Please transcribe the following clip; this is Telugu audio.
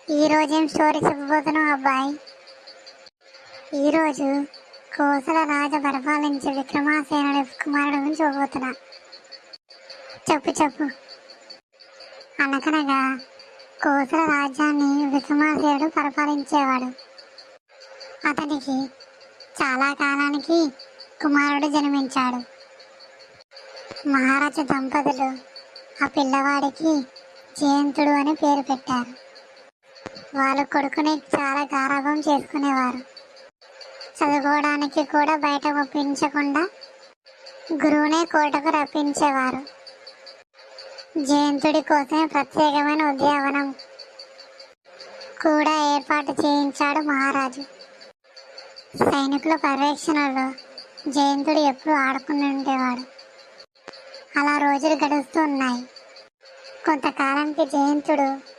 ఈ రోజేం స్టోరీ చెప్పబోతున్నావు అబ్బాయి? ఈరోజు కోసల రాజ పరిపాలించే విక్రమాసేనుడి కుమారుడు గురించి చెప్పబోతున్నా. చెప్పు చెప్పు. అనకనగా కోసల రాజ్యాన్ని విక్రమాసేనుడు పరిపాలించేవాడు. అతనికి చాలా కాలానికి కుమారుడు జన్మించాడు. మహారాజు దంపతులు ఆ పిల్లవాడికి జయంతుడు అని పేరు పెట్టారు. వాళ్ళు కొడుకుని చాలా గారాబం చేసుకునేవారు. చదువుకోవడానికి కూడా బయట ఒప్పించకుండా గురువునే కోటకు రప్పించేవారు. జయంతుడి కోసమే ప్రత్యేకమైన ఉద్యానవనం కూడా ఏర్పాటు చేయించాడు మహారాజు. సైనికుల పర్యవేక్షణలో జయంతుడు ఎప్పుడూ ఆడుకుని ఉండేవాడు. అలా రోజులు గడుస్తూ ఉన్నాయి. కొంతకాలానికి జయంతుడు